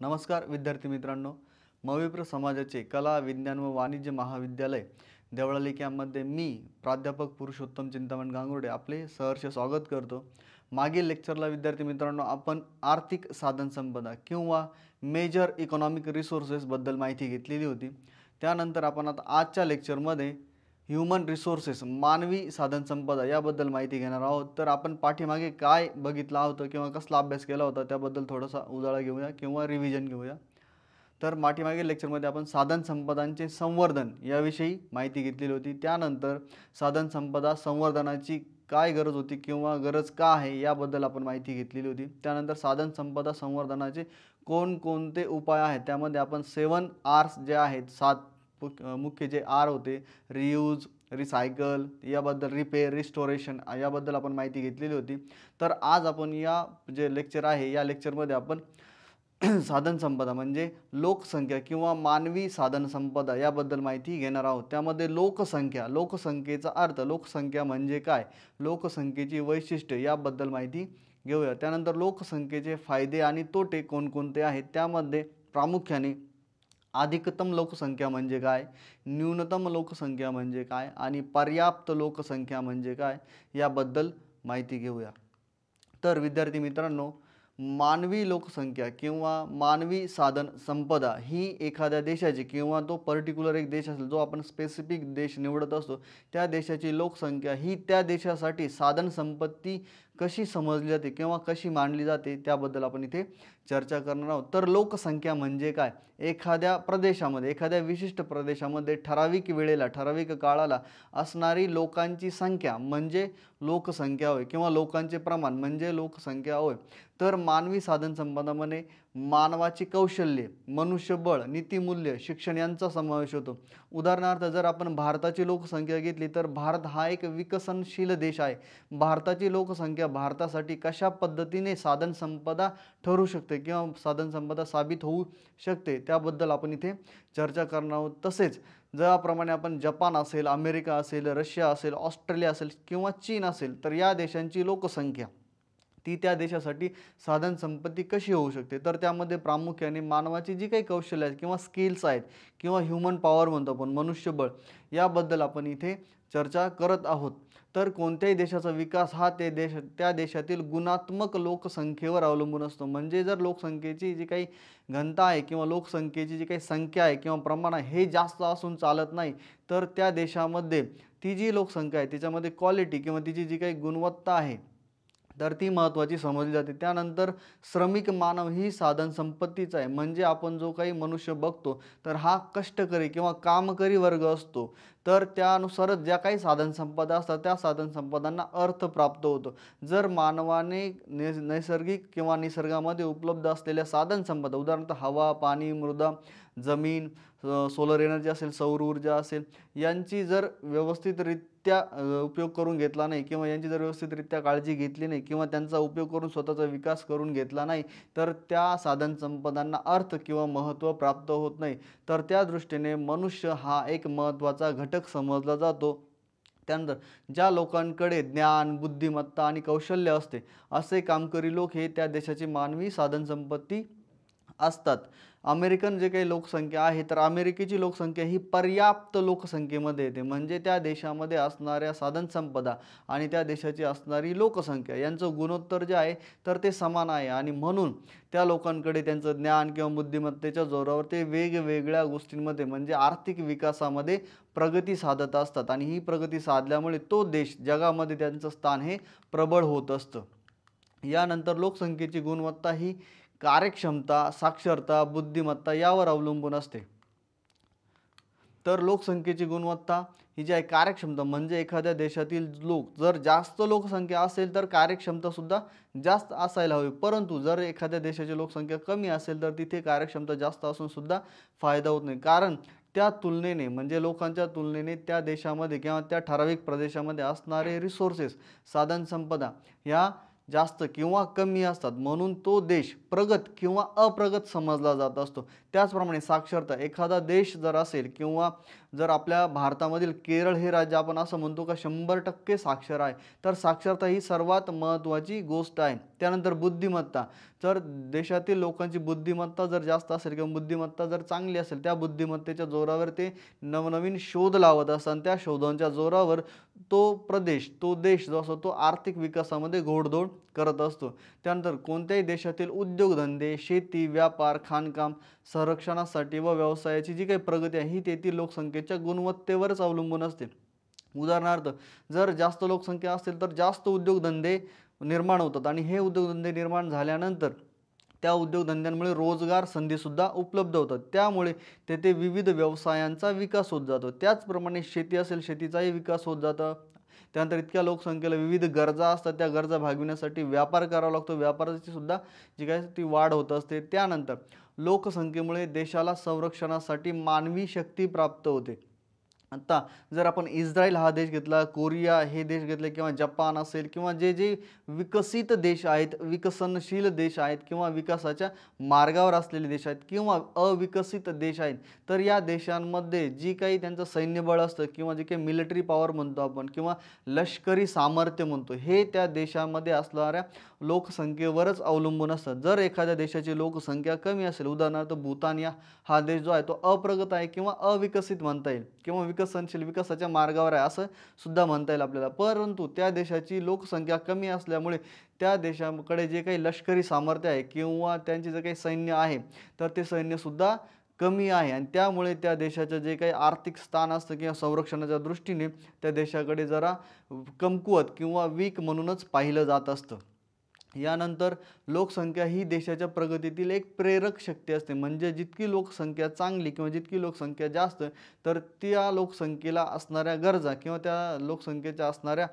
नमस्कार विद्यार्थी मित्रांनो, मविप्र समाजाचे कला विज्ञान व वाणिज्य महाविद्यालय देवळाली कॅम्पमध्ये मी प्राध्यापक पुरुषोत्तम चिंतामण गांगुर्डे आपले सहर्ष स्वागत करतो। मागील लेक्चरला विद्यार्थी मित्रांनो आपण आर्थिक साधन संपदा किंवा मेजर इकॉनॉमिक रिसोर्सेस बद्दल माहिती घेतलेली होती। त्यानंतर आपण आता आजच्या लेक्चरमध्ये ह्यूमन रिसोर्सेस मानवी साधन संपदा याबद्दल माहिती घेणार आहोत। तर आपण पाठीमागे काय बघितलं होतं किंवा कसला अभ्यास केला होता त्याबद्दल थोडासा उजाळा घेऊया किंवा रिव्हिजन घेऊया। तर पाठीमागे लेक्चरमध्ये आपण साधन संपदांचे संवर्धन याविषयी माहिती घेतलेली होती। त्यानंतर साधन संपदा संवर्धनाची काय गरज होती किंवा गरज का आहे याबद्दल आपण माहिती घेतलेली होती। त्यानंतर साधन संपदा संवर्धनाचे कोणकोणते उपाय आहेत त्यामध्ये आपण 7 R's जे आहेत 7 मुख्य जे आर होते, रियूज, रिसायकल याबद्दल, रिपेअर, रिस्टोरेशन याबद्दल आपण माहिती घेतलेली होती। तर आज आपण या जे लेक्चर आहे या लेक्चरमध्ये आपण साधन संपदा म्हणजे लोकसंख्या किंवा मानवी साधन संपदा याबद्दल माहिती घेणार आहोत। त्यामध्ये लोकसंख्या, लोकसंख्येचा अर्थ, लोकसंख्या म्हणजे काय, लोकसंख्येची वैशिष्ट्ये याबद्दल माहिती घेऊया। त्यानंतर लोकसंख्येचे फायदे आणि तोटे कोणकोणते आहेत त्यामध्ये प्रामुख्याने अधिकतम लोकसंख्या म्हणजे काय, न्यूनतम लोकसंख्या म्हणजे काय आणि पर्याप्त लोकसंख्या म्हणजे काय याबद्दल माहिती घेऊया। तर विद्यार्थी मित्रांनो, मानवी लोकसंख्या किंवा मानवी साधन संपदा ही एखाद्या देशाची किंवा तो पर्टिक्युलर एक देश असेल जो आपण स्पेसिफिक देश निवडत असतो त्या देशाची लोकसंख्या ही त्या देशासाठी साधन संपत्ती कशी समजली जाते किंवा कशी मानली जाते त्याबद्दल आपण इथे चर्चा करणार आहोत। तर लोकसंख्या म्हणजे काय, एखाद्या प्रदेशामध्ये, एखाद्या विशिष्ट प्रदेशामध्ये ठराविक वेळेला, ठराविक काळाला असणारी लोकांची संख्या म्हणजे लोकसंख्या होय किंवा लोकांचे प्रमाण म्हणजे लोकसंख्या होय। तर मानवी साधन संपदामध्ये मानवाची कौशल्य, मनुष्यबळ, नीतिमूल्य, शिक्षण यांचा समावेश होतो। उदाहरणार्थ जर आपण भारताची लोकसंख्या घेतली तर भारत हा एक विकसनशील देश आहे। भारताची लोकसंख्या भारतासाठी कशा पद्धतीने साधन संपदा ठरू शकते किंवा साधन संपदा साबित होऊ शकते त्याबद्दल आपण इथे चर्चा करणार आहोत। तसेच ज्याप्रमाणे आपण जपान असेल, अमेरिका असेल, रशिया असेल, ऑस्ट्रेलिया असेल किंवा चीन असेल तर या देशांची लोकसंख्या ती त्या देशासाठी साधन संपत्ती कशी होऊ शकते, तर त्यामध्ये प्रामुख्याने मानवाची जी काही कौशल्य आहेत किंवा स्किल्स आहेत किंवा ह्यूमन पॉवर म्हणतो आपण, मनुष्यबळ, याबद्दल आपण इथे चर्चा करत आहोत। तर कोणत्याही देशाचा विकास हा त्या देशातील गुणात्मक लोकसंख्येवर अवलंबून असतो। म्हणजे जर लोकसंख्येची जी काही घनता आहे किंवा लोकसंख्येची जी काही संख्या आहे किंवा प्रमाण आहे हे जास्त असून चालत नाही, तर त्या देशामध्ये ती जी लोकसंख्या आहे त्याच्यामध्ये क्वालिटी किंवा तिची जी काही गुणवत्ता आहे तर ती महत्त्वाची समजली जाते। त्यानंतर श्रमिक मानव ही साधन संपत्तीच आहे। म्हणजे आपण जो काही मनुष्य बघतो तर हा कष्टकरी किंवा कामकरी वर्ग असतो। तर त्यानुसारच ज्या काही साधन संपदा असतात त्या साधन संपदांना अर्थ प्राप्त होतो। जर मानवाने नैसर्गिक किंवा निसर्गामध्ये उपलब्ध असलेल्या साधन संपदा, उदाहरणार्थ हवा, पाणी, मृदा, जमीन, सोलर एनर्जी असेल, सौर ऊर्जा असेल, यांची जर व्यवस्थितरित्या उपयोग करून घेतला नाही किंवा यांची जर व्यवस्थितरित्या काळजी घेतली नाही किंवा त्यांचा उपयोग करून स्वतःचा विकास करून घेतला नाही तर त्या साधन संपदांना अर्थ किंवा महत्त्व प्राप्त होत नाही। तर त्या दृष्टीने मनुष्य हा एक महत्त्वाचा घटक समजला जातो। त्यानंतर ज्या लोकांकडे ज्ञान, बुद्धिमत्ता आणि कौशल्य असते असे कामकरी लोक हे त्या देशाची मानवी साधन संपत्ती असतात। अमेरिकन जे काही लोकसंख्या आहे तर अमेरिकेची लोकसंख्या ही पर्याप्त लोकसंख्येमध्ये येते। म्हणजे त्या देशामध्ये असणाऱ्या साधन संपदा आणि त्या देशाची असणारी लोकसंख्या यांचं गुणोत्तर जे आहे तर ते समान आहे आणि म्हणून त्या लोकांकडे त्यांचं ज्ञान किंवा बुद्धिमत्तेच्या जोरावर ते वेगवेगळ्या गोष्टींमध्ये म्हणजे आर्थिक विकासामध्ये प्रगती साधत असतात आणि ही प्रगती साधल्यामुळे तो देश जगामध्ये त्यांचं स्थान हे प्रबळ होत असतं। यानंतर लोकसंख्येची गुणवत्ता ही कार्यक्षमता, साक्षरता, बुद्धिमत्ता यावर अवलंबून असते। तर लोकसंख्येची गुणवत्ता ही जी आहे कार्यक्षमता म्हणजे एखाद्या देशातील लोक जर जास्त लोकसंख्या असेल तर कार्यक्षमता सुद्धा जास्त असायला हवी, परंतु जर एखाद्या देशाची लोकसंख्या कमी असेल तर तिथे कार्यक्षमता जास्त असून सुद्धा फायदा होत नाही। कारण त्या तुलनेने म्हणजे लोकांच्या तुलनेने त्या देशामध्ये किंवा त्या ठराविक प्रदेशामध्ये असणारे रिसोर्सेस, साधन संपदा ह्या जास्त किंवा कमी असतात, म्हणून तो देश प्रगत किंवा अप्रगत समजला जात असतो। त्याचप्रमाणे साक्षरता, एखादा देश जर असेल किंवा जर आपल्या भारतामधील केरळ हे राज्य आपण असं म्हणतो का 100% साक्षर आहे, तर साक्षरता ही सर्वात महत्त्वाची गोष्ट आहे. त्यानंतर बुद्धिमत्ता, तर देशातील लोकांची बुद्धिमत्ता जर जास्त असेल किंवा बुद्धिमत्ता जर चांगली असेल, त्या बुद्धिमत्तेच्या जोरावर ते नवनवीन शोध लावत असतात आणि त्या शोधांच्या जोरावर तो प्रदेश, तो देश जो असतो तो आर्थिक विकासामध्ये घोडदौड करत असतो. त्यानंतर कोणत्याही देशातील उद्योगधंदे, शेती, व्यापार, खाणकाम, संरक्षणासाठी व व्यवसायाची जी काही प्रगती आहे ही तेथील लोकसंख्येच्या गुणवत्तेवरच अवलंबून असते. उदाहरणार्थ, जर जास्त लोकसंख्या असेल तर जास्त उद्योगधंदे निर्माण होतात आणि हे उद्योगधंदे निर्माण झाल्यानंतर त्या उद्योगधंद्यांमुळे रोजगार संधीसुद्धा उपलब्ध होतात. त्यामुळे तेथे विविध व्यवसायांचा विकास होत जातो. त्याचप्रमाणे शेती असेल, शेतीचाही विकास होत जातो. त्यानंतर इतक्या लोकसंख्येला विविध गरजा असतात, त्या गरजा भागविण्यासाठी व्यापार करावा लागतो. व्यापाराची सुद्धा जी काय ती वाढ होत असते. त्यानंतर लोकसंख्येमुळे देशाला संरक्षणासाठी मानवी शक्ती प्राप्त होते. आता जर आपण इस्रायल हा देश घेतला, कोरिया हे देश घेतले किंवा जपान असेल किंवा जे जे विकसित देश आहेत, विकसनशील देश आहेत किंवा विकासाच्या मार्गावर असलेले देश आहेत किंवा अविकसित देश आहेत, तर या देशांमध्ये जी काही त्यांचं सैन्यबळ असतं किंवा जे काही मिलिटरी पॉवर म्हणतो आपण किंवा लष्करी सामर्थ्य म्हणतो, हे त्या देशामध्ये असणाऱ्या लोकसंख्येवरच अवलंबून असतं. जर एखाद्या देशाची लोकसंख्या कमी असेल, उदाहरणार्थ भूतान हा देश जो आहे तो अप्रगत आहे किंवा अविकसित म्हणता येईल किंवा विकसनशील विकासाच्या मार्गावर आहे असं सुद्धा म्हणता येईल आपल्याला. परंतु त्या देशाची लोकसंख्या कमी असल्यामुळे त्या देशाकडे जे काही लष्करी सामर्थ्य आहे किंवा त्यांचे जे काही सैन्य आहे, तर ते सैन्यसुद्धा कमी आहे आणि त्यामुळे त्या देशाचं जे काही आर्थिक स्थान असतं किंवा संरक्षणाच्या दृष्टीने त्या देशाकडे जरा कमकुवत किंवा वीक म्हणूनच पाहिलं जात असतं. यानंतर लोकसंख्या ही देशाच्या प्रगतीतील एक प्रेरक शक्ती असते. म्हणजे जितकी लोकसंख्या चांगली किंवा जितकी लोकसंख्या जास्त, तर त्या लोकसंख्येला असणाऱ्या गरजा किंवा त्या लोकसंख्येच्या असणाऱ्या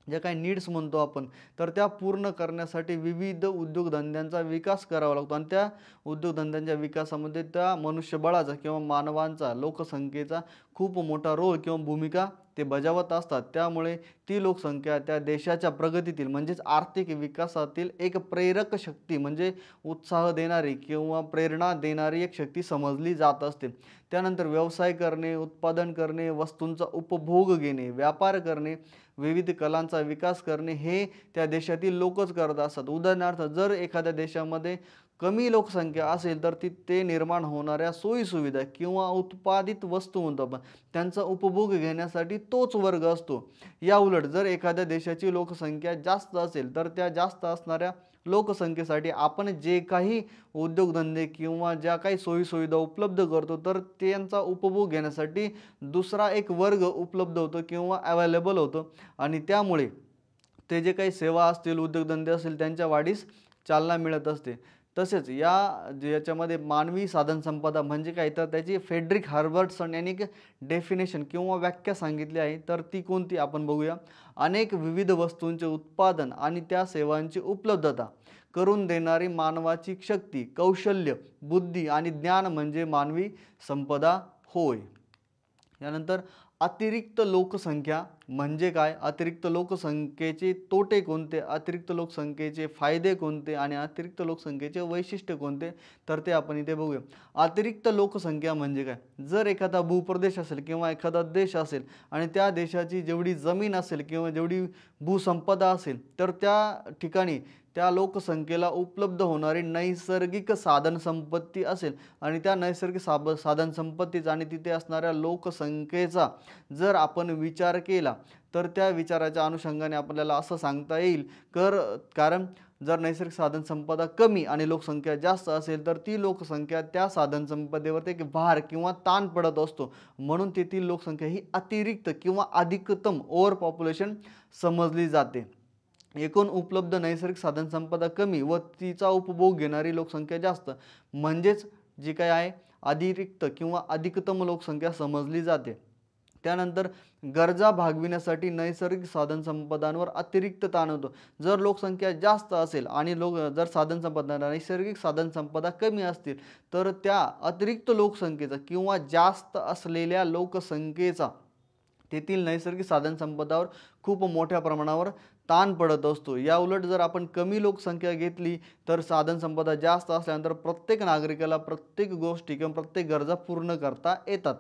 ज्या काही नीड्स म्हणतो आपण, तर त्या पूर्ण करण्यासाठी विविध उद्योगधंद्यांचा विकास करावा लागतो आणि त्या उद्योगधंद्यांच्या विकासामध्ये त्या मनुष्यबळाचा किंवा मानवांचा, लोकसंख्येचा खूप मोठा रोल किंवा भूमिका ते बजावत असतात. त्यामुळे ती लोकसंख्या त्या देशाच्या प्रगतीतील म्हणजेच आर्थिक विकासातील एक प्रेरक शक्ती म्हणजे उत्साह देणारी किंवा प्रेरणा देणारी एक शक्ती समजली जात असते. त्यानंतर व्यवसाय करणे, उत्पादन करणे, वस्तूंचा उपभोग घेणे, व्यापार करणे, विविध कलांचा विकास करणे हे त्या देशातील लोकच करत असतात. उदाहरणार्थ, जर एखाद्या देशामध्ये कमी लोकसंख्या असेल तर तिथे निर्माण होणाऱ्या सोयीसुविधा किंवा उत्पादित वस्तू म्हणतो आपण, त्यांचा उपभोग घेण्यासाठी तोच वर्ग असतो. याउलट जर एखाद्या देशाची लोकसंख्या जास्त असेल तर त्या जास्त असणाऱ्या लोकसंख्येसाठी आपण जे काही उद्योगधंदे किंवा ज्या काही सोयीसुविधा उपलब्ध करतो, तर त्यांचा उपभोग घेण्यासाठी दुसरा एक वर्ग उपलब्ध होतो किंवा अवेलेबल होतो आणि त्यामुळे ते जे काही सेवा असतील, उद्योगधंदे असतील त्यांच्या वाढीस चालना मिळत असते. तसेच याच्यामध्ये मानवी साधनसंपदा म्हणजे काय, तर त्याची फेडरिक हर्बर्टसन यांनी एक डेफिनेशन किंवा व्याख्या सांगितली आहे. तर ती कोणती आपण बघूया. अनेक विविध वस्तूंचे उत्पादन आणि त्या सेवांची उपलब्धता करून देणारी मानवाची शक्ती, कौशल्य, बुद्धी आणि ज्ञान म्हणजे मानवी संपदा होय. यानंतर अतिरिक्त लोकसंख्या म्हणजे काय, अतिरिक्त लोकसंख्येचे तोटे कोणते, अतिरिक्त लोकसंख्येचे फायदे कोणते आणि अतिरिक्त लोकसंख्येचे वैशिष्ट्य कोणते, तर ते आपण इथे बघूया. अतिरिक्त लोकसंख्या म्हणजे काय, जर एखादा भूप्रदेश असेल किंवा एखादा देश असेल आणि त्या देशाची जेवढी जमीन असेल किंवा जेवढी भूसंपदा असेल, तर त्या ठिकाणी त्या लोकसंख्येला उपलब्ध होणारी नैसर्गिक साधनसंपत्ती असेल आणि त्या नैसर्गिक साधनसंपत्तीचा आणि तिथे असणाऱ्या लोकसंख्येचा जर आपण विचार केला, तर त्या विचाराच्या अनुषंगाने आपल्याला असं सांगता येईल कारण जर नैसर्गिक साधनसंपदा कमी आणि लोकसंख्या जास्त असेल तर ती लोकसंख्या त्या साधनसंपदेवरती एक भार किंवा ताण पडत असतो. म्हणून तेथील लोकसंख्या ही अतिरिक्त किंवा अधिकतम ओव्हर पॉप्युलेशन समजली जाते. एकूण उपलब्ध नैसर्गिक साधनसंपदा कमी व तिचा उपभोग घेणारी लोकसंख्या जास्त म्हणजेच जी काय आहे अतिरिक्त किंवा अधिकतम लोकसंख्या समजली जाते. त्यानंतर गरजा भागविण्यासाठी नैसर्गिक साधनसंपदांवर अतिरिक्त ताण होतो. जर लोकसंख्या जास्त असेल आणि जर नैसर्गिक साधनसंपदा कमी असतील, तर त्या अतिरिक्त लोकसंख्येचा किंवा जास्त असलेल्या लोकसंख्येचा तेथील नैसर्गिक साधनसंपदावर खूप मोठ्या प्रमाणावर ताण पडत असतो. याउलट जर आपण कमी लोकसंख्या घेतली तर साधनसंपदा जास्त असल्यानंतर प्रत्येक नागरिकाला प्रत्येक गोष्टी किंवा प्रत्येक गरजा पूर्ण करता येतात.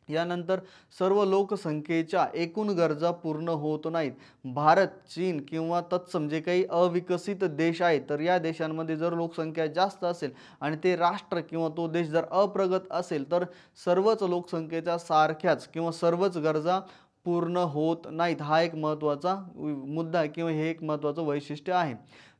यानंतर सर्व लोकसंख्येच्या एकूण गरजा पूर्ण होत नाहीत. भारत, चीन किंवा तत्सम जे काही अविकसित देश आहेत, तर या देशांमध्ये जर लोकसंख्या जास्त असेल आणि ते राष्ट्र किंवा तो देश जर अप्रगत असेल, तर सर्वच लोकसंख्येच्या सारख्याच किंवा सर्वच गरजा पूर्ण होत नाहीत. हा एक महत्त्वाचा मुद्दा आहे किंवा हे एक महत्त्वाचं वैशिष्ट्य आहे.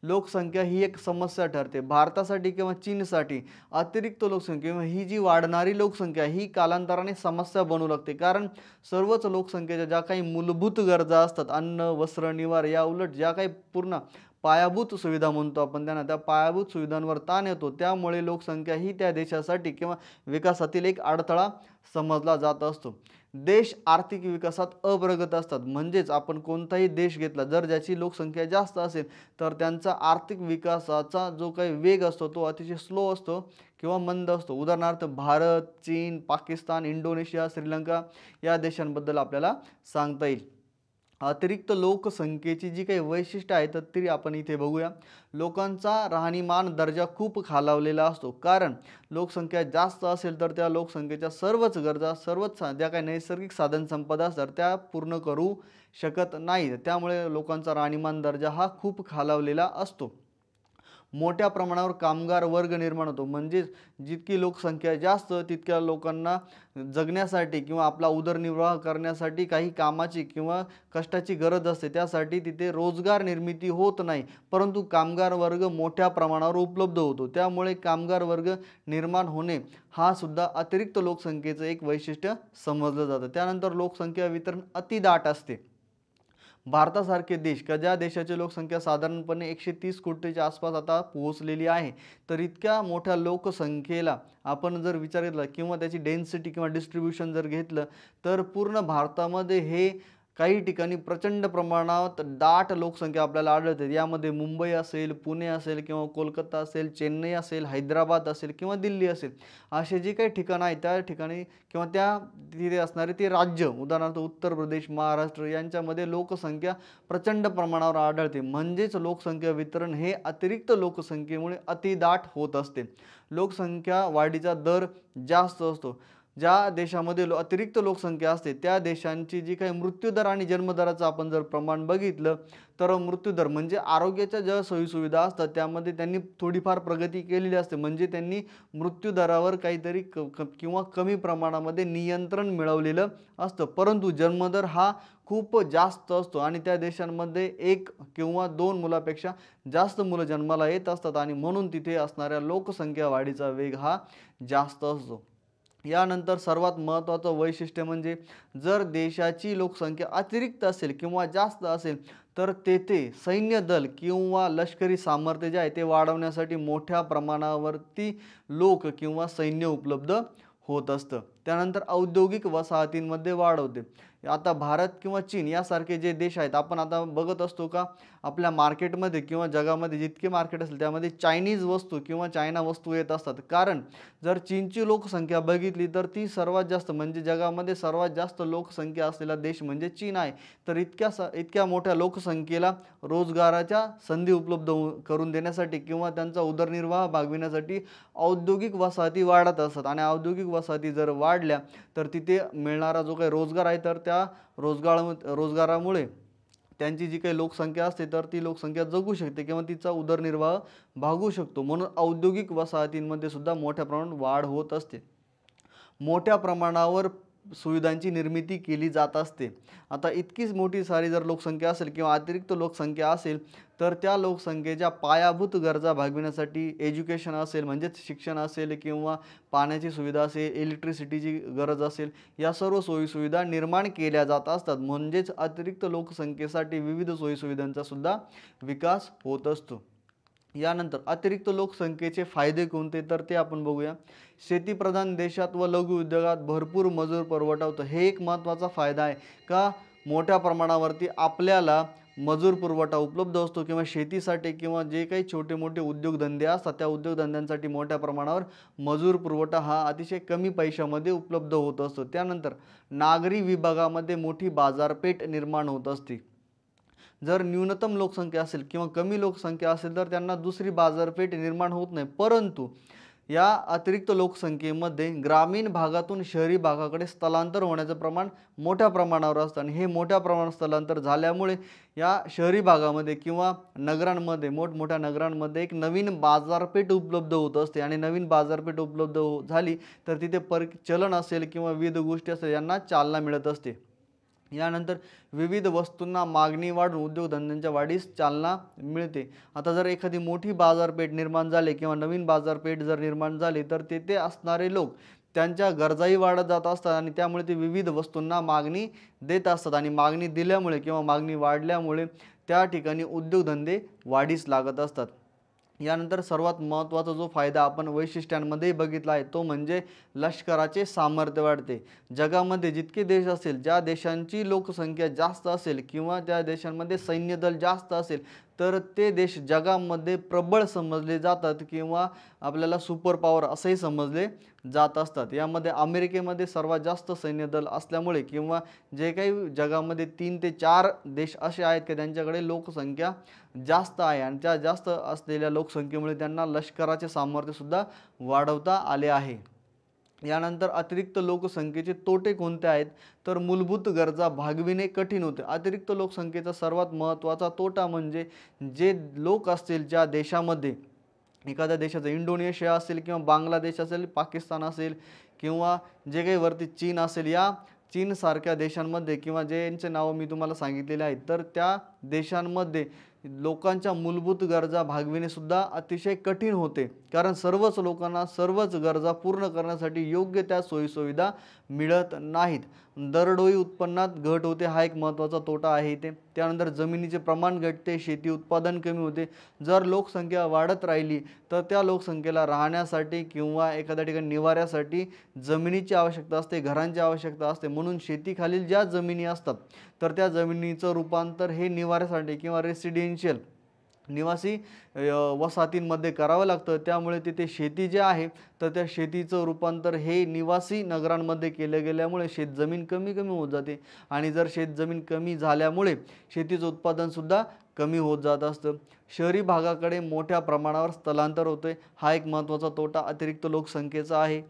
लोकसंख्या ही एक समस्या ठरते. भारतासाठी किंवा चीनसाठी अतिरिक्त लोकसंख्या किंवा ही जी वाढणारी लोकसंख्या ही कालांतराने समस्या बनू लागते. कारण सर्वच लोकसंख्येच्या ज्या काही मूलभूत गरजा असतात, अन्न, वस्त्र, निवारा, या उलट ज्या काही पूर्ण पायाभूत सुविधा म्हणतो आपण त्यांना, त्या पायाभूत सुविधांवर ताण येतो. त्यामुळे लोकसंख्या ही त्या देशासाठी किंवा विकासातील एक अडथळा समजला जात असतो. देश आर्थिक विकासात अप्रगत असतात. म्हणजेच आपण कोणताही देश घेतला, जर ज्याची लोकसंख्या जास्त असेल तर त्यांचा आर्थिक विकासाचा जो काही वेग असतो तो अतिशय स्लो असतो किंवा मंद असतो. उदाहरणार्थ भारत, चीन, पाकिस्तान, इंडोनेशिया, श्रीलंका या देशांबद्दल आपल्याला सांगता येईल. अतिरिक्त लोकसंख्येची जी काही वैशिष्ट्ये आहेत ती आपण इथे बघूया. लोकांचा राहणीमान दर्जा खूप खालावलेला असतो. कारण लोकसंख्या जास्त असेल तर त्या लोकसंख्येच्या सर्वच गरजा, सर्वच ज्या काही नैसर्गिक साधनसंपदा असतात त्या पूर्ण करू शकत नाहीत. त्यामुळे लोकांचा राहणीमान दर्जा हा खूप खालावलेला असतो. मोठ्या प्रमाणावर कामगार वर्ग निर्माण होतो. म्हणजेच जितकी लोकसंख्या जास्त तितक्या लोकांना जगण्यासाठी किंवा आपला उदरनिर्वाह करण्यासाठी काही कामाची किंवा कष्टाची गरज असते. त्यासाठी तिथे रोजगार निर्मिती होत नाही, परंतु कामगार वर्ग मोठ्या प्रमाणावर उपलब्ध होतो. त्यामुळे कामगार वर्ग निर्माण होणे हा सुद्धा अतिरिक्त लोकसंख्येचं एक वैशिष्ट्य समजलं जातं. त्यानंतर लोकसंख्या वितरण अतिदाट असते. भारतासारखे देश का ज्या देशाची लोकसंख्या साधारणपणे 130 कोटीच्या आसपास आता पोहोचलेली आहे, तर इतक्या मोठ्या लोकसंख्येला आपण जर विचार घेतला किंवा त्याची डेन्सिटी किंवा डिस्ट्रीब्यूशन जर घेतलं, तर पूर्ण भारतामध्ये हे काही ठिकाणी प्रचंड प्रमाणात दाट लोकसंख्या आपल्याला आढळते. यामध्ये मुंबई असेल, पुणे असेल किंवा कोलकाता असेल, चेन्नई असेल, हैदराबाद असेल किंवा दिल्ली असेल, असे जे काही ठिकाणं आहेत त्या ठिकाणी किंवा त्या तिथे असणारे ते राज्य, उदाहरणार्थ उत्तर प्रदेश, महाराष्ट्र यांच्यामध्ये लोकसंख्या प्रचंड प्रमाणावर आढळते. म्हणजेच लोकसंख्या वितरण हे अतिरिक्त लोकसंख्येमुळे अतिदाट होत असते. लोकसंख्या वाढीचा दर जास्त असतो. ज्या देशामध्ये अतिरिक्त लोकसंख्या असते त्या देशांची जी काही मृत्यूदर आणि जन्मदराचं आपण जर प्रमाण बघितलं, तर मृत्यूदर म्हणजे आरोग्याच्या ज्या सोयीसुविधा असतात त्यामध्ये त्यांनी थोडीफार प्रगती केलेली असते. म्हणजे त्यांनी मृत्यूदरावर काहीतरी किंवा कमी प्रमाणामध्ये नियंत्रण मिळवलेलं असतं. परंतु जन्मदर हा खूप जास्त असतो आणि त्या देशांमध्ये 1 किंवा 2 मुलापेक्षा जास्त मुलं जन्माला येत असतात आणि म्हणून तिथे असणाऱ्या लोकसंख्या वाढीचा वेग हा जास्त असतो. यानंतर सर्वात महत्त्वाचं वैशिष्ट्य म्हणजे जर देशाची लोकसंख्या अतिरिक्त असेल किंवा जास्त असेल, तर तेथे सैन्य दल किंवा लष्करी सामर्थ्य जे आहे ते वाढवण्यासाठी मोठ्या प्रमाणावरती लोक किंवा सैन्य उपलब्ध होत असतं. त्यानंतर औद्योगिक वसाहतींमध्ये वाढ होते. आता भारत किंवा चीन यासारखे जे देश आहेत, आपण आता बघत असतो का आपल्या मार्केटमध्ये किंवा जगामध्ये जितके मार्केट असेल त्यामध्ये चायनीज वस्तू किंवा चायना वस्तू येत असतात. कारण जर चीनची लोकसंख्या बघितली तर ती सर्वात जास्त म्हणजे जगामध्ये सर्वात जास्त लोकसंख्या असलेला देश म्हणजे चीन आहे. तर इतक्या मोठ्या लोकसंख्येला रोजगाराच्या संधी उपलब्ध करून देण्यासाठी किंवा त्यांचा उदरनिर्वाह भागविण्यासाठी औद्योगिक वसाहती वाढत असतात आणि औद्योगिक वसाहती जर वाढल्या तर तिथे मिळणारा जो काही रोजगार आहे तर त्या रोजगारामुळे त्यांची जी काही लोकसंख्या असते तर ती लोकसंख्या जगू शकते किंवा तिचा उदरनिर्वाह भागू शकतो. म्हणून औद्योगिक वसाहतींमध्ये सुद्धा मोठ्या प्रमाणात वाढ होत असते. मोठ्या प्रमाणावर सुविधांची निर्मिती केली जात असते. आता इतकीच मोठी सारी जर लोकसंख्या असेल किंवा अतिरिक्त लोकसंख्या असेल, तर त्या लोकसंख्येच्या पायाभूत गरजा भागविण्यासाठी एज्युकेशन असेल म्हणजेच शिक्षण असेल किंवा पाण्याची सुविधा असेल, इलेक्ट्रिसिटीची गरज असेल, या सर्व सोयीसुविधा निर्माण केल्या जात असतात. म्हणजेच अतिरिक्त लोकसंख्येसाठी विविध सोयीसुविधांचा सुद्धा विकास होत असतो. यानंतर अतिरिक्त लोकसंख्येचे फायदे कोणते तर ते आपण बघूया. शेतीप्रधान देशात व लघु उद्योगात भरपूर मजूर पुरवठा होतो. हे एक महत्त्वाचा फायदा आहे का मोठ्या प्रमाणावरती आपल्याला मजूर पुरवठा उपलब्ध असतो किंवा शेतीसाठी किंवा जे काही छोटे मोठे उद्योगधंदे असतात त्या उद्योगधंद्यांसाठी मोठ्या प्रमाणावर मजूर पुरवठा हा अतिशय कमी पैशामध्ये उपलब्ध होत असतो. त्यानंतर नागरी विभागामध्ये मोठी बाजारपेठ निर्माण होत असते. जर न्यूनतम लोकसंख्या असेल किंवा कमी लोकसंख्या असेल तर त्यांना दुसरी बाजारपेठ निर्माण होत नाही. परंतु या अतिरिक्त लोकसंख्येमध्ये ग्रामीण भागातून शहरी भागाकडे स्थलांतर होण्याचं प्रमाण मोठ्या प्रमाणावर असतं आणि हे मोठ्या प्रमाणात स्थलांतर झाल्यामुळे या शहरी भागामध्ये किंवा नगरांमध्ये, मोठमोठ्या नगरांमध्ये एक नवीन बाजारपेठ उपलब्ध होत असते आणि नवीन बाजारपेठ उपलब्ध झाली तर तिथे चलन असेल किंवा विविध गोष्टी असेल यांना चालना मिळत असते। यानंतर विविध वस्तूंना मागणी वाढून उद्योगधंद्यांच्या वाढीस चालना मिळते। आता जर एखादी मोठी बाजारपेठ निर्माण झाली किंवा नवीन बाजारपेठ जर निर्माण झाली तर तेथे असणारे लोक त्यांच्या गरजाही वाढत जात असतात आणि त्यामुळे ते विविध वस्तूंना मागणी देत असतात आणि मागणी दिल्यामुळे किंवा मागणी वाढल्यामुळे त्या ठिकाणी उद्योगधंदे वाढीस लागत असतात। यानंतर सर्वात महत्त्वाचा जो फायदा आपण वैशिष्ट्यांमध्ये बघितला आहे तो म्हणजे लष्कराचे सामर्थ्य वाढते। जगामध्ये जितके देश असेल, ज्या देशांची लोकसंख्या जास्त असेल किंवा त्या देशांमध्ये सैन्यदल जास्त असेल तर ते देश जगामध्ये प्रबळ समजले जातात किंवा आपल्याला सुपर पॉवर असंही समजले जात असतात। यामध्ये अमेरिकेमध्ये सर्वात जास्त सैन्यदल असल्यामुळे किंवा जे काही जगामध्ये 3 ते 4 देश असे आहेत की त्यांच्याकडे लोकसंख्या जास्त आहे आणि त्या जास्त असलेल्या लोकसंख्येमुळे त्यांना लष्कराचे सामर्थ्य सुद्धा वाढवता आले आहे। यानंतर अतिरिक्त लोकसंख्येचे तोटे कोणते आहेत तर मूलभूत गरजा भागविणे कठीण होते। अतिरिक्त लोकसंख्येचा सर्वात महत्त्वाचा तोटा म्हणजे जे लोक असतील ज्या देशामध्ये, एखाद्या देशाचं इंडोनेशिया असेल किंवा बांगलादेश असेल, पाकिस्तान असेल किंवा जे काही वरती चीन असेल, या चीनसारख्या देशांमध्ये किंवा ज्यांचे नावं मी तुम्हाला सांगितलेले आहेत तर त्या देशांमध्ये लोकांच्या मूलभूत गरजा भागविणे सुद्धा अतिशय कठीण होते, कारण सर्वच लोकांना सर्वच गरजा पूर्ण करण्यासाठी योग्य त्या सोयीसुविधा मिळत नाहीत। दरडोई उत्पन्नात घट होते, हा एक महत्त्वाचा तोटा आहे इथे। त्यानंतर जमिनीचे प्रमाण घटते, शेती उत्पादन कमी होते। जर लोकसंख्या वाढत राहिली तर त्या लोकसंख्येला राहण्यासाठी किंवा एखाद्या ठिकाणी निवाऱ्यासाठी जमिनीची आवश्यकता असते, घरांची आवश्यकता असते, म्हणून शेतीखालील ज्या जमिनी असतात तर त्या जमिनीचं रूपांतर हे निवाऱ्यासाठी किंवा रेसिडेन्शियल निवासी वसाहतींमध्ये करावं लागतं। त्यामुळे तिथे शेती जे आहे तर त्या शेतीचं रूपांतर हे निवासी नगरांमध्ये केलं गेल्यामुळे शेतजमीन कमी कमी होत जाते आणि जर शेतजमीन कमी झाल्यामुळे शेतीचं उत्पादनसुद्धा कमी होत जात असतं। शहरी भागाकडे मोठ्या प्रमाणावर स्थलांतर होते, हा एक महत्त्वाचा तोटा अतिरिक्त लोकसंख्येचा आहे।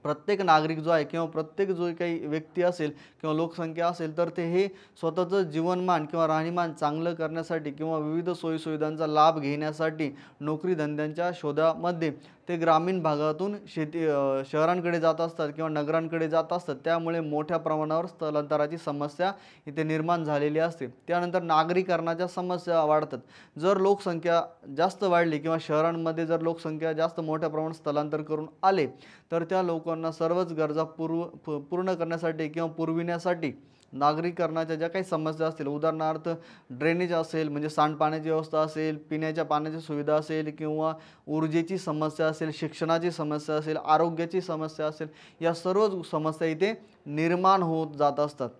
प्रत्येक नागरिक जो आहे किंवा प्रत्येक जो काही व्यक्ती असेल किंवा लोकसंख्या असेल तर ते हे स्वतःचं जीवनमान किंवा राहणीमान चांगलं करण्यासाठी किंवा विविध सोयीसुविधांचा लाभ घेण्यासाठी नोकरी धंद्यांच्या शोधामध्ये ते ग्रामीण भागातून शहरांकडे जात असतात किंवा नगरांकडे जात असतात। त्यामुळे मोठ्या प्रमाणावर स्थलांतराची समस्या इथे निर्माण झालेली असते। त्यानंतर नागरीकरणाच्या समस्या वाढतात। जर लोकसंख्या जास्त वाढली किंवा शहरांमध्ये जर लोकसंख्या जास्त मोठ्या प्रमाणात स्थलांतर करून आले तर त्या लोकांना सर्वच गरजा पूर्ण करण्यासाठी किंवा पुरविण्यासाठी नागरीकरणाच्या ज्या काही समस्या असतील, उदाहरणार्थ ड्रेनेज असेल म्हणजे सांडपाण्याची व्यवस्था असेल, पिण्याच्या पाण्याची सुविधा असेल किंवा ऊर्जेची समस्या असेल, शिक्षणाची समस्या असेल, आरोग्याची समस्या असेल, या सर्व समस्या इथे निर्माण होत जात असतात।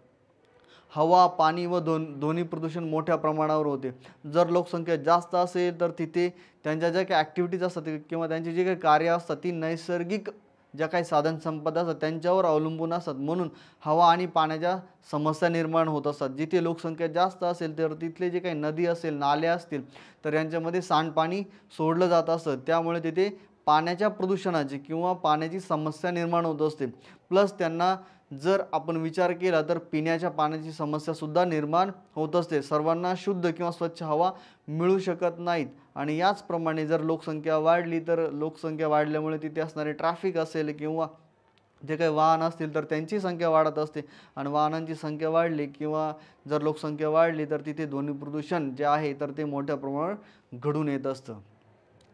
हवा, पाणी व ध्वनी प्रदूषण मोठ्या प्रमाणावर होते। जर लोकसंख्या जास्त असेल तर तिथे त्यांच्या ज्या काही ॲक्टिव्हिटीज असतात किंवा त्यांची जी काही कार्य असतात ती नैसर्गिक ज्या काही साधन संपदा असतात त्यांच्यावर अवलंबून असतात, म्हणून हवा आणि पाण्याच्या समस्या निर्माण होत असतात। जिथे लोकसंख्या जास्त असेल तर तिथले जे काही नदी असेल, नाले असतील तर यांच्यामध्ये सांडपाणी सोडलं जात असतं, त्यामुळे तिथे पाण्याच्या प्रदूषणाची किंवा पाण्याची समस्या निर्माण होत असते। प्लस त्यांना जर आपण विचार केला तर पिण्याच्या पाण्याची समस्यासुद्धा निर्माण होत असते। सर्वांना शुद्ध किंवा स्वच्छ हवा मिळू शकत नाहीत आणि याचप्रमाणे जर लोकसंख्या वाढली तर लोकसंख्या वाढल्यामुळे तिथे असणारे ट्रॅफिक असेल किंवा जे काही वाहन असतील तर त्यांची संख्या वाढत असते आणि वाहनांची संख्या वाढली किंवा जर लोकसंख्या वाढली तर तिथे ध्वनी प्रदूषण जे आहे तर ते मोठ्या प्रमाणावर घडून येत असतं।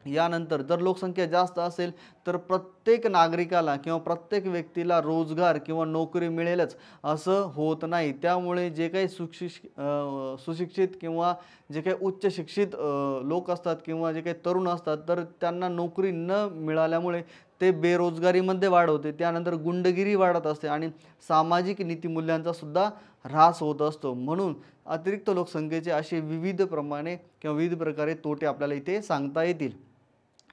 यानंतर जर लोकसंख्या जास्त असेल तर प्रत्येक नागरिकाला किंवा प्रत्येक व्यक्तीला रोजगार किंवा नोकरी मिळेलच असं होत नाही। त्यामुळे जे काही सुशिक्षित किंवा जे काही उच्च शिक्षित लोक असतात किंवा जे काही तरुण असतात तर त्यांना नोकरी न मिळाल्यामुळे ते बेरोजगारीमध्ये वाढ होते। त्यानंतर गुंडगिरी वाढत असते आणि सामाजिक नीतिमूल्यांचा सुद्धा ऱ्हास होत असतो। म्हणून अतिरिक्त लोकसंख्येचे असे विविध प्रमाणे किंवा विविध प्रकारे तोटे आपल्याला इथे सांगता येतील।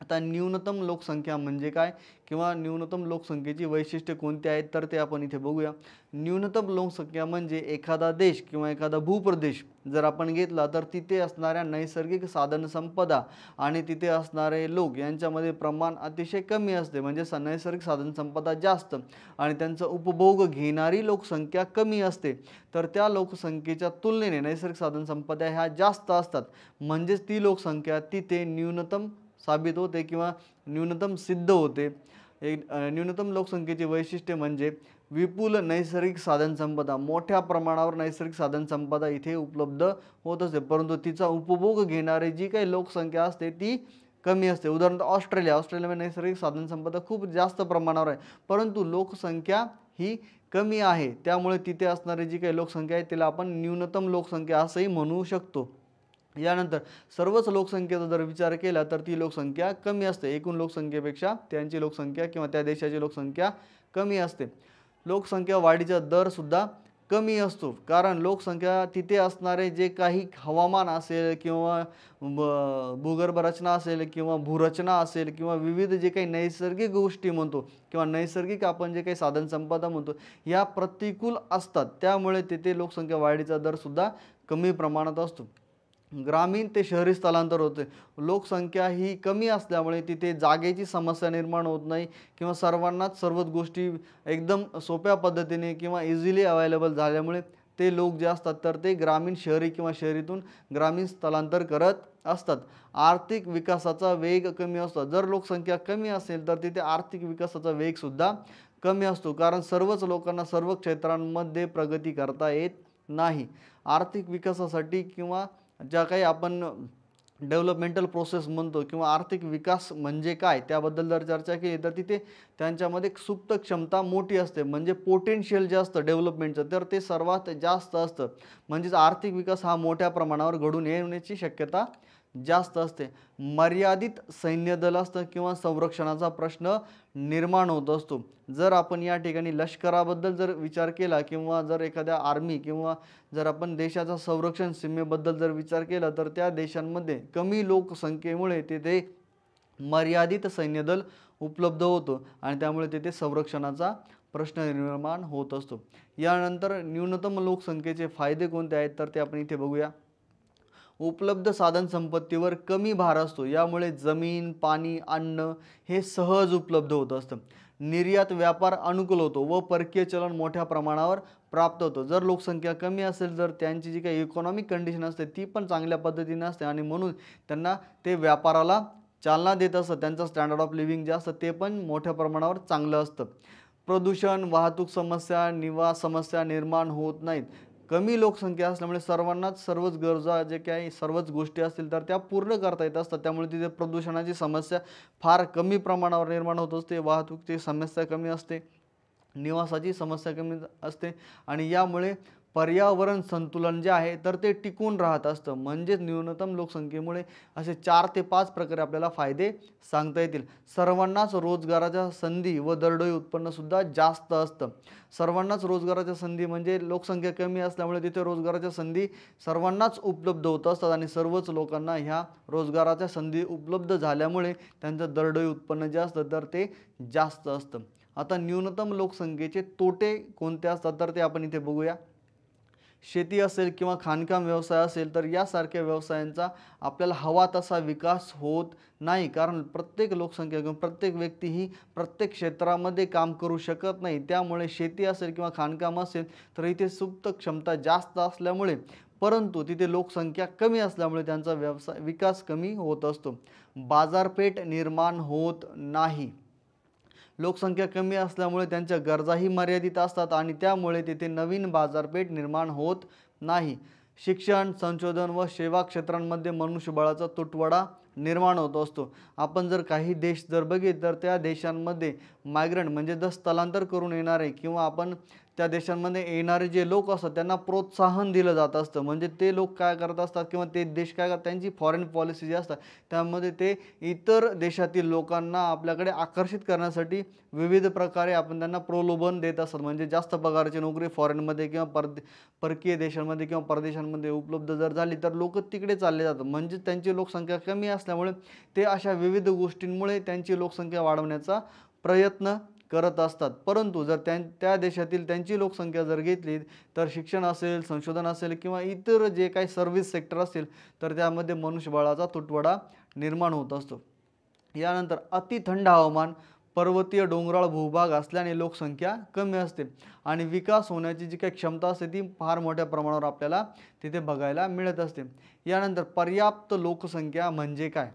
आता न्यूनतम लोकसंख्या म्हणजे काय किंवा न्यूनतम लोकसंख्येची वैशिष्ट्ये कोणती आहेत तर ते आपण इथे बघूया। न्यूनतम लोकसंख्या म्हणजे एखादा देश किंवा एखादा भूप्रदेश जर आपण घेतला तर तिथे असणाऱ्या नैसर्गिक साधनसंपदा आणि तिथे असणारे लोक यांच्यामध्ये प्रमाण अतिशय कमी असते, म्हणजे नैसर्गिक साधनसंपदा जास्त आणि त्यांचा उपभोग घेणारी लोकसंख्या कमी असते। तर त्या लोकसंख्येच्या तुलनेने नैसर्गिक साधनसंपदा ह्या जास्त असतात, म्हणजेच ती लोकसंख्या तिथे न्यूनतम साबित होते किंवा न्यूनतम सिद्ध होते। एक न्यूनतम लोकसंख्येची वैशिष्ट्ये म्हणजे विपुल नैसर्गिक साधनसंपदा, मोठ्या प्रमाणावर नैसर्गिक साधनसंपदा इथे उपलब्ध होत असते, परंतु तिचा उपभोग घेणारी जी काही लोकसंख्या असते ती कमी असते। उदाहरणार्थ ऑस्ट्रेलियामध्ये नैसर्गिक साधनसंपदा खूप जास्त प्रमाणावर आहे, परंतु लोकसंख्या ही कमी आहे, त्यामुळे तिथे असणारी जी काही लोकसंख्या आहे तिला आपण न्यूनतम लोकसंख्या असंही म्हणू शकतो। यानंतर सर्वच लोकसंख्येचा जर विचार केला तर ती लोकसंख्या कमी असते, एकूण लोकसंख्येपेक्षा त्यांची लोकसंख्या किंवा त्या देशाची लोकसंख्या कमी असते। लोकसंख्या वाढीचा दर सुद्धा कमी असतो, कारण लोकसंख्या तिथे असणारे जे काही हवामान असेल किंवा भूगर्भ रचना असेल किंवा भूरचना असेल किंवा विविध जे काही नैसर्गिक गोष्टी म्हणतो किंवा नैसर्गिक आपण जे काही साधनसंपदा म्हणतो या प्रतिकूल असतात, त्यामुळे तिथे लोकसंख्या वाढीचा दर सुद्धा कमी प्रमाणात असतो। ग्रामीण ते शहरी स्थलांतर होते, लोकसंख्या ही कमी असल्यामुळे तिथे जागेची समस्या निर्माण होत नाही किंवा सर्वांनाच सर्वच गोष्टी एकदम सोप्या पद्धतीने किंवा इझिली अवेलेबल झाल्यामुळे ते लोक जे असतात तर ते ग्रामीण शहरी किंवा शहरीतून ग्रामीण स्थलांतर करत असतात। आर्थिक विकासाचा वेग कमी असतो, जर लोकसंख्या कमी असेल तर तिथे आर्थिक विकासाचा वेग सुद्धा कमी असतो, कारण सर्वच लोकांना सर्व क्षेत्रांमध्ये प्रगती करता येत नाही। आर्थिक विकासासाठी किंवा ज्या काही आपण डेव्हलपमेंटल प्रोसेस म्हणतो किंवा आर्थिक विकास म्हणजे काय त्याबद्दल जर चर्चा केली तर तिथे त्यांच्यामध्ये सुप्त क्षमता मोठी असते, म्हणजे पोटेन्शियल जे असतं डेव्हलपमेंटचं तर ते सर्वात जास्त असतं, म्हणजेच आर्थिक विकास हा मोठ्या प्रमाणावर घडून येण्याची शक्यता जास्त असते। मर्यादित सैन्यदल असतं किंवा संरक्षणाचा प्रश्न निर्माण होत असतो। जर आपण या ठिकाणी लष्कराबद्दल जर विचार केला किंवा जर एखाद्या आर्मी किंवा जर आपण देशाचा संरक्षण सीमेबद्दल जर विचार केला तर त्या देशांमध्ये कमी लोकसंख्येमुळे तिथे मर्यादित सैन्यदल उपलब्ध होतो आणि त्यामुळे तिथे संरक्षणाचा प्रश्न निर्माण होत असतो। यानंतर न्यूनतम लोकसंख्येचे फायदे कोणते आहेत तर ते आपण इथे बघूया। उपलब्ध साधनसंपत्तीवर कमी भार असतो, यामुळे जमीन, पाणी, अन्न हे सहज उपलब्ध होत असतं। निर्यात व्यापार अनुकूल होतो व परकीय चलन मोठ्या प्रमाणावर प्राप्त होतं। जर लोकसंख्या कमी असेल तर त्यांची जी काही इकॉनॉमिक कंडिशन असते ती पण चांगल्या पद्धतीने असते आणि म्हणून त्यांना ते व्यापाराला चालना देत असतं, त्यांचं स्टँडर्ड ऑफ लिव्हिंग जे असतं ते पण मोठ्या प्रमाणावर चांगलं असतं। प्रदूषण, वाहतूक समस्या, निवास समस्या निर्माण होत नाहीत। कमी लोकसंख्या असल्यामुळे सर्वांनाच सर्वच गरजा जे काही सर्वच गोष्टी असतील तर त्या पूर्ण करता येत असतात, त्यामुळे तिथे प्रदूषणाची समस्या फार कमी प्रमाणावर निर्माण होत असते, वाहतुकीची समस्या कमी असते, निवासाची समस्या कमी असते आणि यामुळे पर्यावरण संतुलन जे आहे तर ते टिकून राहत असतं। म्हणजे न्यूनतम लोकसंख्येमुळे असे 4 ते 5 प्रकारे आपल्याला फायदे सांगता येतील। सर्वांनाच रोजगाराच्या संधी व दरडोई उत्पन्न सुद्धा जास्त असतं। सर्वांनाच रोजगाराच्या संधी म्हणजे लोकसंख्या कमी असल्यामुळे तिथे रोजगाराच्या संधी सर्वांनाच उपलब्ध होत असतात आणि सर्वच लोकांना ह्या रोजगाराच्या संधी उपलब्ध झाल्यामुळे त्यांचं दरडोई उत्पन्न जे असतं तर ते जास्त असतं। आता न्यूनतम लोकसंख्येचे तोटे कोणते असतात तर ते आपण इथे बघूया। शेती असेल किंवा खाणकाम व्यवसाय असेल तर यासारख्या व्यवसायांचा आपल्याला हवा तसा विकास होत नाही, कारण प्रत्येक लोकसंख्या किंवा प्रत्येक व्यक्ती ही प्रत्येक क्षेत्रामध्ये काम करू शकत नाही, त्यामुळे शेती असेल किंवा खाणकाम असेल तर इथे सुप्त क्षमता जास्त असल्यामुळे परंतु तिथे लोकसंख्या कमी असल्यामुळे त्यांचा व्यवसाय विकास कमी होत असतो। बाजारपेठ निर्माण होत नाही, लोकसंख्या कमी असल्यामुळे त्यांच्या गरजाही मर्यादित असतात आणि त्यामुळे तिथे नवीन बाजारपेठ निर्माण होत नाही। शिक्षण, संशोधन व सेवा क्षेत्रांमध्ये मनुष्यबळाचा तुटवडा निर्माण होत असतो। आपण जर काही देश जर बघितले तर त्या देशांमध्ये मायग्रंट म्हणजे स्थलांतर करून येणारे किंवा आपण त्या देशांमध्ये येणारे जे लोक असतात त्यांना प्रोत्साहन दिलं जात असतं. म्हणजे ते लोक काय करत असतात किंवा ते देश काय करतात, त्यांची फॉरेन पॉलिसी जी असतात त्यामध्ये ते इतर देशातील लोकांना आपल्याकडे आकर्षित करण्यासाठी विविध प्रकारे आपण त्यांना प्रलोभन देत असतात. म्हणजे जास्त पगाराची नोकरी फॉरेनमध्ये किंवा परकीय देशांमध्ये किंवा परदेशांमध्ये उपलब्ध जर झाली तर लोक तिकडे चालले जातात. म्हणजे त्यांची लोकसंख्या कमी असल्यामुळे ते अशा विविध गोष्टींमुळे त्यांची लोकसंख्या वाढवण्याचा प्रयत्न करत असतात. परंतु जर त्या देशातील त्यांची लोकसंख्या जर घेतली तर शिक्षण असेल, संशोधन असेल किंवा इतर जे काही सर्व्हिस सेक्टर असेल तर त्यामध्ये मनुष्यबळाचा तुटवडा निर्माण होत असतो. यानंतर अति थंड हवामान, पर्वतीय डोंगराळ भूभाग असल्याने लोकसंख्या कमी असते आणि विकास होण्याची जी काही क्षमता असते ती फार मोठ्या प्रमाणावर आपल्याला तिथे बघायला मिळत असते. यानंतर पर्याप्त लोकसंख्या म्हणजे काय?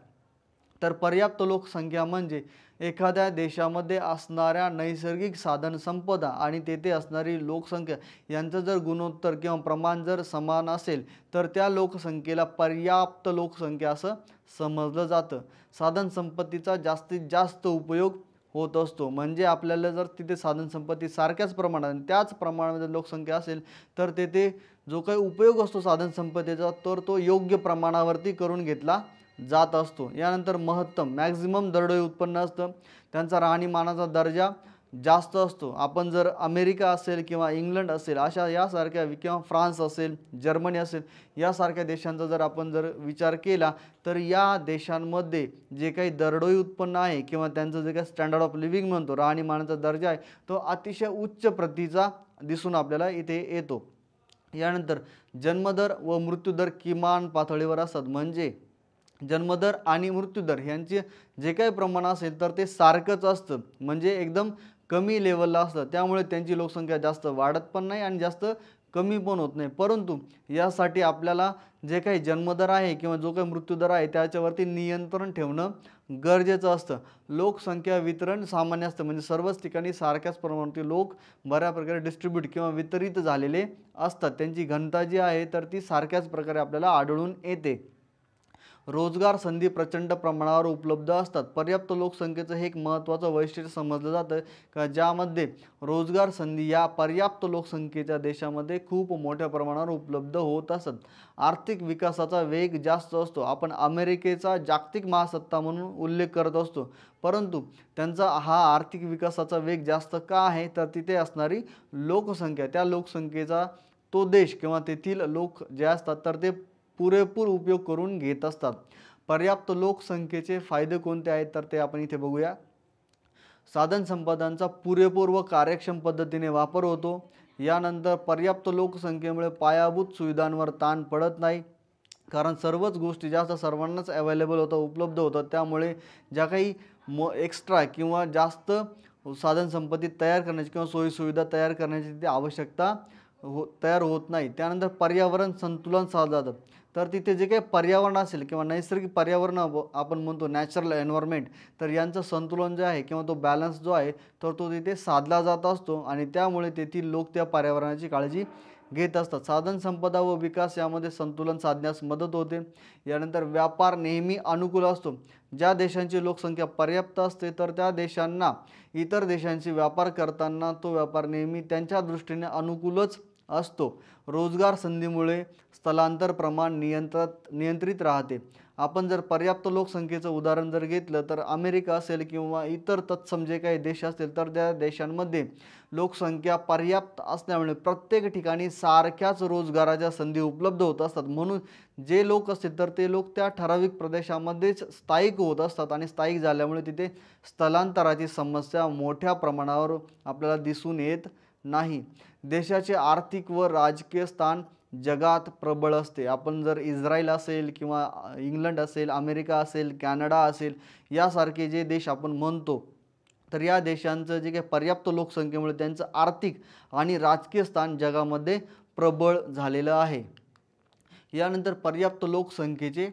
तर पर्याप्त लोकसंख्या म्हणजे एखाद्या देशामध्ये असणाऱ्या नैसर्गिक साधन संपदा आणि तेथे असणारी लोकसंख्या यांचं जर गुणोत्तर किंवा प्रमाण जर समान असेल तर त्या लोकसंख्येला पर्याप्त लोकसंख्या असं समजलं जातं. साधन संपत्तीचा जास्तीत जास्त उपयोग होत असतो. म्हणजे आपल्याला जर तिथे साधन संपत्ती सारख्याच प्रमाणात त्याच प्रमाणामध्ये लोकसंख्या असेल तर तेथे जो काही उपयोग असतो साधन संपत्तीचा तर तो योग्य प्रमाणावरती करून घेतला जात असतो. यानंतर महत्तम मॅक्झिमम दरडोई उत्पन्न असतं. त्यांचा राहणीमानाचा दर्जा जास्त असतो. आपण जर अमेरिका असेल किंवा इंग्लंड असेल अशा यासारख्या किंवा फ्रान्स असेल, जर्मनी असेल यासारख्या देशांचा जर आपण जर विचार केला तर या देशांमध्ये जे काही दरडोई उत्पन्न आहे किंवा त्यांचं जे काही स्टँडर्ड ऑफ लिव्हिंग म्हणतो, राहणीमानाचा दर्जा आहे तो अतिशय उच्च प्रतीचा दिसून आपल्याला इथे येतो. यानंतर जन्मदर व मृत्यूदर किमान पातळीवर असतात. म्हणजे जन्मदर आणि मृत्यूदर यांचे जे काही प्रमाण असेल तर ते सारखंच असतं. म्हणजे एकदम कमी लेवलला असतं. त्यामुळे त्यांची लोकसंख्या जास्त वाढत पण नाही आणि जास्त कमी पण होत नाही. परंतु यासाठी आपल्याला जे काही जन्मदर आहे किंवा जो काही मृत्यूदर आहे त्याच्यावरती नियंत्रण ठेवणं गरजेचं असतं. लोकसंख्या वितरण सामान्य असतं. म्हणजे सर्वच ठिकाणी सारख्याच प्रमाणात लोक बऱ्या प्रकारे डिस्ट्रीब्यूट किंवा वितरित झालेले असतात. त्यांची घनता जी आहे तर ती सारख्याच प्रकारे आपल्याला आढळून येते. रोजगार संधी प्रचंड प्रमाणावर उपलब्ध असतात. पर्याप्त लोकसंख्येचं हे एक महत्त्वाचं वैशिष्ट्य समजलं जातं का ज्यामध्ये रोजगार संधी या पर्याप्त लोकसंख्येच्या देशामध्ये खूप मोठ्या प्रमाणावर उपलब्ध होत असतात. आर्थिक विकासाचा वेग जास्त असतो. आपण अमेरिकेचा जागतिक महासत्ता म्हणून उल्लेख करत असतो, परंतु त्यांचा हा आर्थिक विकासाचा वेग जास्त का आहे तर तिथे असणारी लोकसंख्या, त्या लोकसंख्येचा तो देश किंवा तेथील लोक जे असतात तर ते पुरेपूर उपयोग करून घेत असतात. पर्याप्त लोकसंख्येचे फायदे कोणते आहेत तर ते आपण इथे बघूया. साधन संपदांचा पुरेपूर व कार्यक्षम पद्धतीने वापर होतो. यानंतर पर्याप्त लोकसंख्येमुळे पायाभूत सुविधांवर ताण पडत नाही, कारण सर्वच गोष्टी जास्त सर्वांनाच अवेलेबल होतं, उपलब्ध होतात. त्यामुळे ज्या काही एक्स्ट्रा किंवा जास्त साधन संपत्ती तयार करण्याची किंवा सोयीसुविधा तयार करण्याची ती आवश्यकता तयार होत नाही. त्यानंतर पर्यावरण संतुलन साधलं जातं. तर तिथे जे काही पर्यावरण असेल किंवा नैसर्गिक पर्यावरण आपण म्हणतो नॅचरल एन्व्हायरमेंट, तर यांचं संतुलन जे आहे किंवा तो बॅलन्स जो आहे तर तो तिथे साधला जात असतो आणि त्यामुळे तेथील लोक त्या पर्यावरणाची काळजी घेत असतात. साधन संपदा व विकास यामध्ये संतुलन साधण्यास मदत होते. यानंतर व्यापार नेहमी अनुकूल असतो. ज्या देशांची लोकसंख्या पर्याप्त असते तर त्या देशांना इतर देशांशी व्यापार करताना तो व्यापार नेहमी त्यांच्या दृष्टीने अनुकूलच असतो. रोजगार संधीमुळे स्थलांतर प्रमाण नियंत्रित राहते. आपण जर पर्याप्त लोकसंख्येचं उदाहरण जर घेतलं तर अमेरिका असेल किंवा इतर तत्सम जे काही देश असतील तर त्या देशांमध्ये लोकसंख्या पर्याप्त असल्यामुळे प्रत्येक ठिकाणी सारख्याच रोजगाराच्या संधी उपलब्ध होत असतात. म्हणून जे लोक असतील तर ते लोक त्या ठराविक प्रदेशामध्येच स्थायिक होत असतात आणि स्थायिक झाल्यामुळे तिथे स्थलांतराची समस्या मोठ्या प्रमाणावर आपल्याला दिसून येत नाही. देशाचे आर्थिक व राजकीय स्थान जगात प्रबळ असते. आपण जर इस्रायल असेल किंवा इंग्लंड असेल, अमेरिका असेल, कॅनडा असेल यासारखे जे देश आपण म्हणतो तर या देशांचं जे काही पर्याप्त लोकसंख्येमुळे त्यांचं आर्थिक आणि राजकीय स्थान जगामध्ये प्रबळ झालेलं आहे. यानंतर पर्याप्त लोकसंख्येचे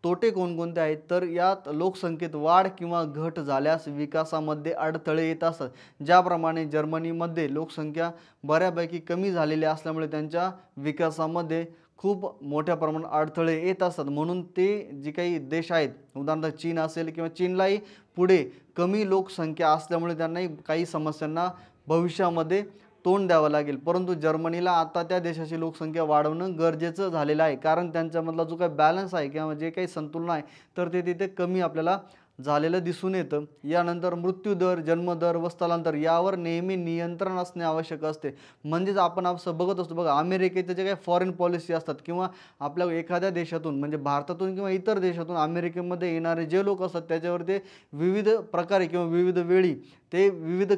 तोटे कोणकोणते आहेत तर यात लोकसंख्येत वाढ किंवा घट झाल्यास विकासामध्ये अडथळे येत असतात. ज्याप्रमाणे जर्मनीमध्ये लोकसंख्या बऱ्यापैकी कमी झालेली असल्यामुळे त्यांच्या विकासामध्ये खूप मोठ्या प्रमाणात अडथळे येत असतात. म्हणून ते जे काही देश आहेत उदाहरणार्थ चीन असेल किंवा चीनलाही पुढे कमी लोकसंख्या असल्यामुळे त्यांनाही काही समस्यांना भविष्यामध्ये तोंड द्यावं लागेल, परंतु जर्मनीला आता त्या देशाची लोकसंख्या वाढवणं गरजेचं झालेलं आहे, कारण त्यांच्यामधला जो काही बॅलन्स आहे किंवा जे काही संतुलन आहे तर ते तिथे कमी आपल्याला झालेलं दिसून येतं. यानंतर मृत्यूदर, जन्मदर व स्थलांतर यावर नेहमी नियंत्रण असणे आवश्यक असते. म्हणजेच आपण असं बघत असतो बघा, अमेरिकेचे जे काही फॉरेन पॉलिसी असतात किंवा आपल्या एखाद्या देशातून म्हणजे भारतातून किंवा इतर देशातून अमेरिकेमध्ये येणारे जे लोक असतात त्याच्यावर ते विविध प्रकारे किंवा विविध वेळी ते विविध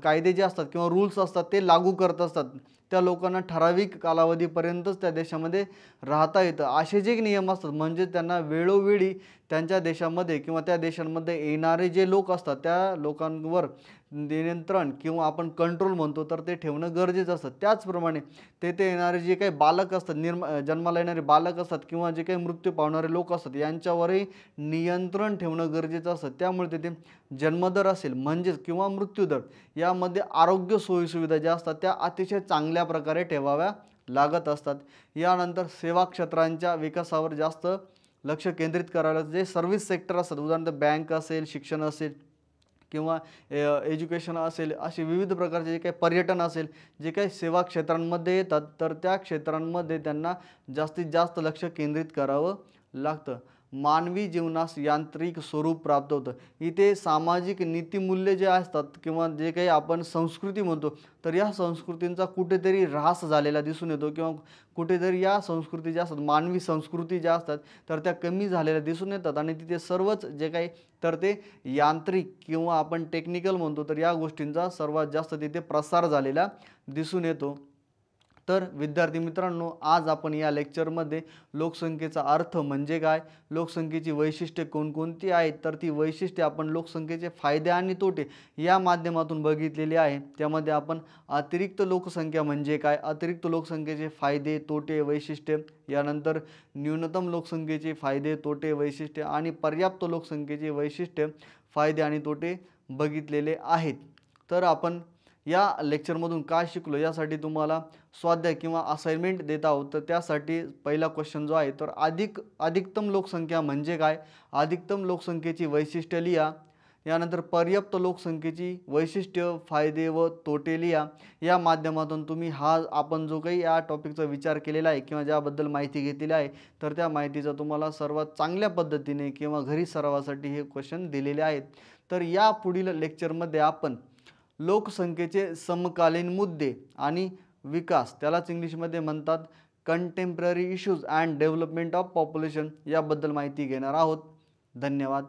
कायदे जे असतात किंवा रूल्स असतात ते लागू करत असतात. त्या लोकांना ठराविक कालावधीपर्यंतच त्या देशामध्ये राहता येतं, असे जे नियम असतात. म्हणजे त्यांना वेळोवेळी त्यांच्या देशामध्ये किंवा त्या देशांमध्ये येणारे जे लोक असतात त्या लोकांवर नियंत्रण किंवा आपण कंट्रोल म्हणतो तर ते ठेवणं गरजेचं असतं. त्याचप्रमाणे तेथे येणारे जे काही बालक असतात, जन्माला येणारे बालक असतात किंवा जे काही मृत्यू पावणारे लोक असतात यांच्यावरही नियंत्रण ठेवणं गरजेचं असतं. त्यामुळे तेथे जन्मदर असेल म्हणजेच किंवा मृत्यूदर यामध्ये आरोग्य सोयीसुविधा ज्या असतात त्या अतिशय चांगल्या प्रकारे ठेवाव्या लागत असतात. यानंतर सेवा क्षेत्रांच्या विकासावर जास्त लक्ष केंद्रित करायला जे सर्व्हिस सेक्टर असतात, उदाहरणार्थ बँक असेल, शिक्षण असेल किंवा एज्युकेशन असेल, असे विविध प्रकारचे जे काही पर्यटन असेल, जे काही सेवा क्षेत्रांमध्ये येतात तर त्या क्षेत्रांमध्ये त्यांना जास्तीत जास्त लक्ष केंद्रित करावं लागतं. मानवी जीवनास यांत्रिक स्वरूप प्राप्त होतं. इथे सामाजिक नीतिमूल्य जे असतात किंवा जे काही आपण संस्कृती म्हणतो तर या संस्कृतींचा कुठेतरी ऱ्हास झालेला दिसून येतो किंवा कुठेतरी या संस्कृती ज्या असतात, मानवी संस्कृती ज्या असतात तर त्या कमी झालेल्या दिसून येतात आणि तिथे सर्वच जे काही तर ते यांत्रिक किंवा आपण टेक्निकल म्हणतो तर या गोष्टींचा सर्वात जास्त तिथे प्रसार झालेला दिसून येतो. तर विद्यार्थी मित्रांनो, आज आपण या लेक्चरमध्ये लोकसंख्येचा अर्थ म्हणजे काय, लोकसंख्येची वैशिष्ट्ये कोणकोणती आहेत तर ती वैशिष्ट्ये आपण लोकसंख्येचे फायदे आणि तोटे या माध्यमातून बघितलेली आहे. त्यामध्ये आपण अतिरिक्त लोकसंख्या म्हणजे काय, अतिरिक्त लोकसंख्येचे फायदे, तोटे, वैशिष्ट्ये, यानंतर न्यूनतम लोकसंख्येचे फायदे, तोटे, वैशिष्ट्ये आणि पर्याप्त लोकसंख्येचे वैशिष्ट्ये, फायदे आणि तोटे बघितलेले आहेत. तर आपण या लेक्चरमधून काय शिकलो यासाठी तुम्हाला स्वाध्याय किंवा असाइनमेंट देत आहोत. तर त्यासाठी पहिला क्वेश्चन जो आहे तर अधिकतम लोकसंख्या म्हणजे काय, अधिकतम लोकसंख्येची वैशिष्ट्ये लिहा. यानंतर पर्याप्त लोकसंख्येची वैशिष्ट्य, फायदे व तोटे लिहा. या माध्यमातून तुम्ही आपण जो काही या टॉपिकचा विचार केलेला आहे किंवा ज्याबद्दल माहिती घेतलेली आहे तर त्या माहितीचा तुम्हाला सर्वात चांगल्या पद्धतीने किंवा घरी सरावासाठी हे क्वेश्चन दिलेले आहेत. तर या पुढील लेक्चरमध्ये आपण लोकसंख्येचे समकालीन मुद्दे आणि विकास, त्यालाच इंग्लिशमध्ये म्हणतात contemporary issues and development of population, याबद्दल माहिती घेणार आहोत. धन्यवाद.